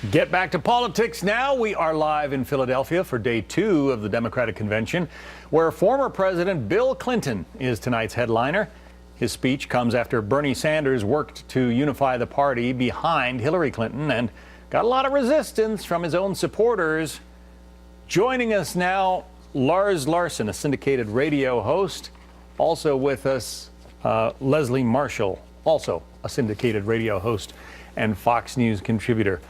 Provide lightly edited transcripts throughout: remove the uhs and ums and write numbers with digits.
Get back to politics now. We are live in Philadelphia for day 2 of the Democratic Convention, where former President Bill Clinton is tonight's headliner. His speech comes after Bernie Sanders worked to unify the party behind Hillary Clinton and got a lot of resistance from his own supporters. Joining us now, Lars Larson, a syndicated radio host. Also with us, Leslie Marshall, also a syndicated radio host and Fox News contributor.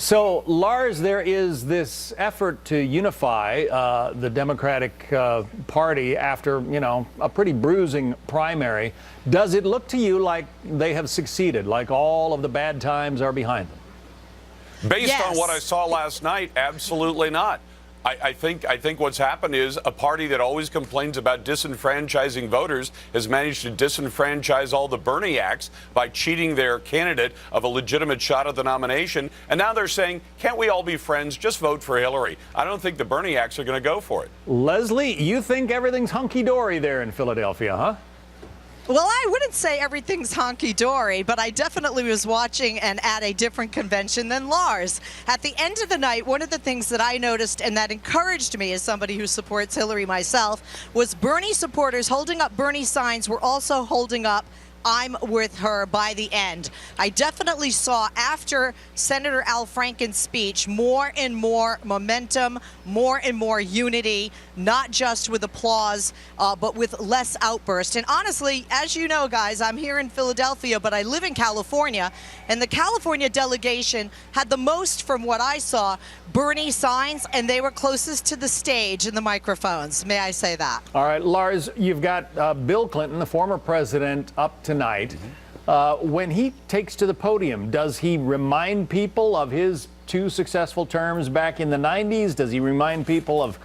So, Lars, there is this effort to unify the Democratic Party after, a pretty bruising primary. Does it look to you like they have succeeded, like all of the bad times are behind them? Based on what I saw last night, absolutely not. I think what's happened is a party that always complains about disenfranchising voters has managed to disenfranchise all the Berniacs by cheating their candidate of a legitimate shot at the nomination. And now they're saying, can't we all be friends? Just vote for Hillary. I don't think the Berniacs are going to go for it. Leslie, you think everything's hunky-dory there in Philadelphia, huh? Well, I wouldn't say everything's honky-dory, but I definitely was watching and at a different convention than Lars. At the end of the night, one of the things that I noticed and that encouraged me as somebody who supports Hillary myself was Bernie supporters holding up Bernie signs were also holding up "I'm with her" by the end. I definitely saw after Senator Al Franken's speech more and more momentum, more and more unity, not just with applause, but with less outburst. And honestly, as you know, guys, I'm here in Philadelphia, but I live in California, and the California delegation had the most, from what I saw, Bernie signs, and they were closest to the stage and the microphones. May I say that? All right, Lars, you've got Bill Clinton, the former president, up tonight. When he takes to the podium, does he remind people of his 2 successful terms back in the 90s? Does he remind people of,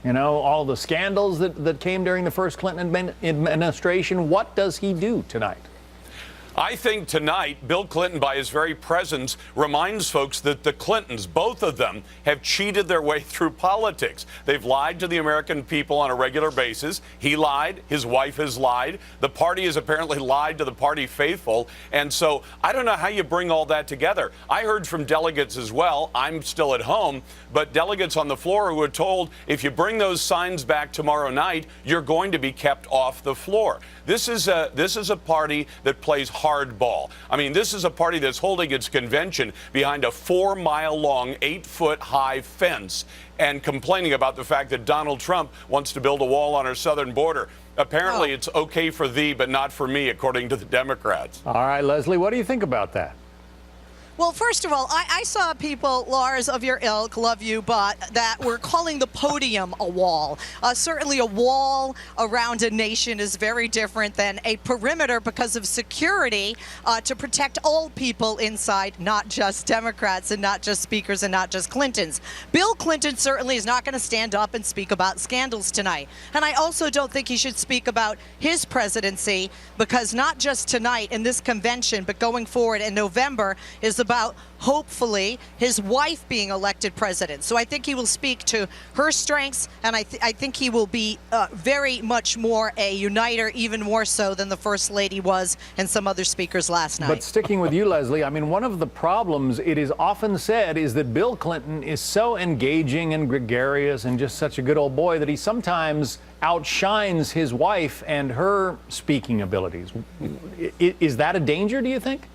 all the scandals that came during the first Clinton administration? What does he do tonight? I think tonight, Bill Clinton, by his very presence, reminds folks that the Clintons, both of them, have cheated their way through politics. They've lied to the American people on a regular basis. He lied. His wife has lied. The party has apparently lied to the party faithful. And so I don't know how you bring all that together. I heard from delegates as well. I'm still at home, but delegates on the floor who were told, if you bring those signs back tomorrow night, you're going to be kept off the floor. This is a party that plays hardball. I mean, this is a party that's holding its convention behind a 4-mile-long, 8-foot-high fence and complaining about the fact that Donald Trump wants to build a wall on our southern border. Apparently, it's okay for thee, but not for me, according to the Democrats. All right, Leslie, what do you think about that? Well, first of all, I saw people, Lars, of your ilk, love you, but that were calling the podium a wall. Certainly a wall around a nation is very different than a perimeter because of security to protect all people inside, not just Democrats and not just speakers and not just Clintons. Bill Clinton certainly is not going to stand up and speak about scandals tonight. And I also don't think he should speak about his presidency because not just tonight in this convention, but going forward in November is about hopefully his wife being elected president. So I think he will speak to her strengths, and I think he will be very much more a uniter, even more so than the First Lady was and some other speakers last night. But sticking with you, Leslie, I mean, one of the problems, it is often said, is that Bill Clinton is so engaging and gregarious and just such a good old boy that he sometimes outshines his wife and her speaking abilities. Is that a danger, do you think?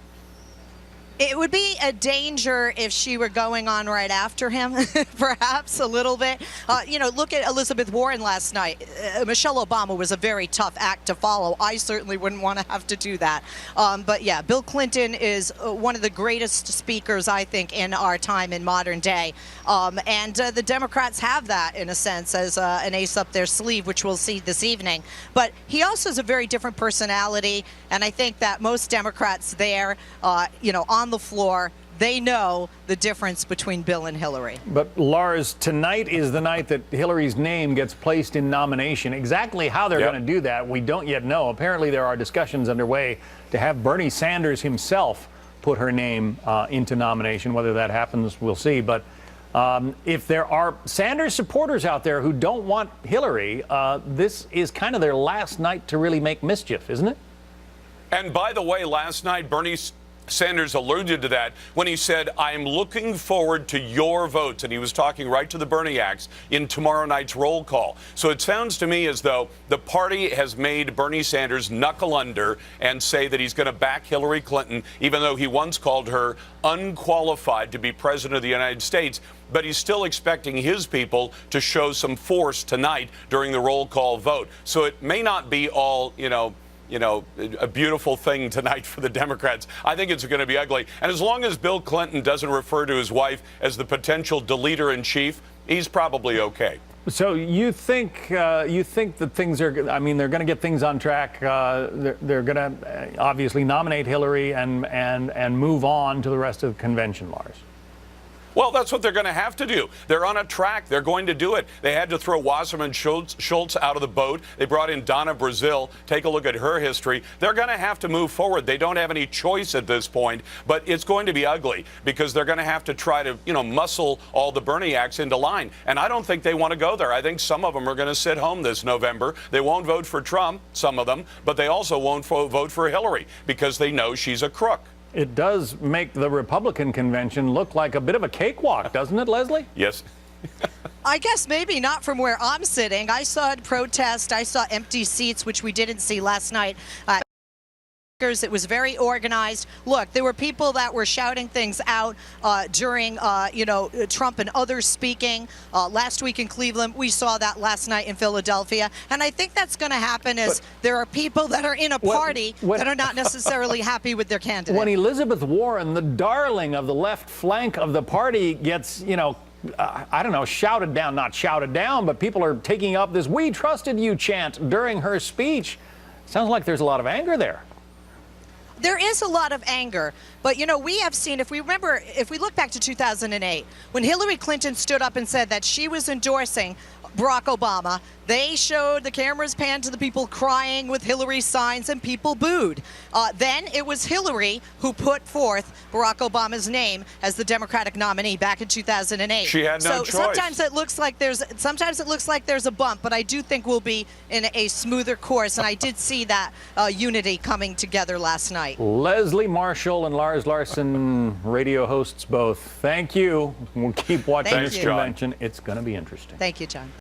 It would be a danger if she were going on right after him, perhaps a little bit. Look at Elizabeth Warren last night. Michelle Obama was a very tough act to follow. I certainly wouldn't want to have to do that. But yeah, Bill Clinton is one of the greatest speakers, I think, in our time in modern day. And the Democrats have that, in a sense, as an ace up their sleeve, which we'll see this evening. But he also has a very different personality, and I think that most Democrats there, on the floor, they know the difference between Bill and Hillary. But Lars, tonight is the night that Hillary's name gets placed in nomination. Exactly how they're going to do that, we don't yet know. Apparently there are discussions underway to have Bernie Sanders himself put her name into nomination. Whether that happens, we'll see. But if there are Sanders supporters out there who don't want Hillary, this is kind of their last night to really make mischief, isn't it? And by the way, last night, Bernie Sanders alluded to that when he said, I'm looking forward to your votes. And he was talking right to the Berniacs in tomorrow night's roll call. So it sounds to me as though the party has made Bernie Sanders knuckle under and say that he's going to back Hillary Clinton, even though he once called her unqualified to be president of the United States. But he's still expecting his people to show some force tonight during the roll call vote. So it may not be all, a beautiful thing tonight for the Democrats. I think it's going to be ugly. And as long as Bill Clinton doesn't refer to his wife as the potential deleter-in-chief, he's probably okay. So you think that things are, they're going to get things on track. They're going to obviously nominate Hillary and move on to the rest of the convention, Lars. Well, that's what they're going to have to do. They're on a track. They're going to do it. They had to throw Wasserman Schultz out of the boat. They brought in Donna Brazile. Take a look at her history. They're going to have to move forward. They don't have any choice at this point, but it's going to be ugly because they're going to have to try to, muscle all the Berniacs into line. And I don't think they want to go there. I think some of them are going to sit home this November. They won't vote for Trump, some of them, but they also won't vote for Hillary because they know she's a crook. It does make the Republican convention look like a bit of a cakewalk, doesn't it, Leslie? Yes. I guess maybe not from where I'm sitting. I saw it protest. I saw empty seats, which we didn't see last night. It was very organized. Look, there were people that were shouting things out during, Trump and others speaking. Last week in Cleveland, we saw that last night in Philadelphia. And I think that's going to happen is there are people that are in a party that are not necessarily happy with their candidate. When Elizabeth Warren, the darling of the left flank of the party, gets, shouted down, not shouted down, but people are taking up this "We trusted you" chant during her speech. Sounds like there's a lot of anger there. There is a lot of anger, but we have seen, if we look back to 2008, when Hillary Clinton stood up and said that she was endorsing Barack Obama, they showed the cameras panned to the people crying with Hillary signs and people booed. Then it was Hillary who put forth Barack Obama's name as the Democratic nominee back in 2008. She had no choice. Sometimes it looks like there's a bump, but I do think we'll be in a smoother course, and I did see that unity coming together last night. Leslie Marshall and Lars Larson, radio hosts both. Thank you. We'll keep watching this convention. It's going to be interesting. Thank you, John.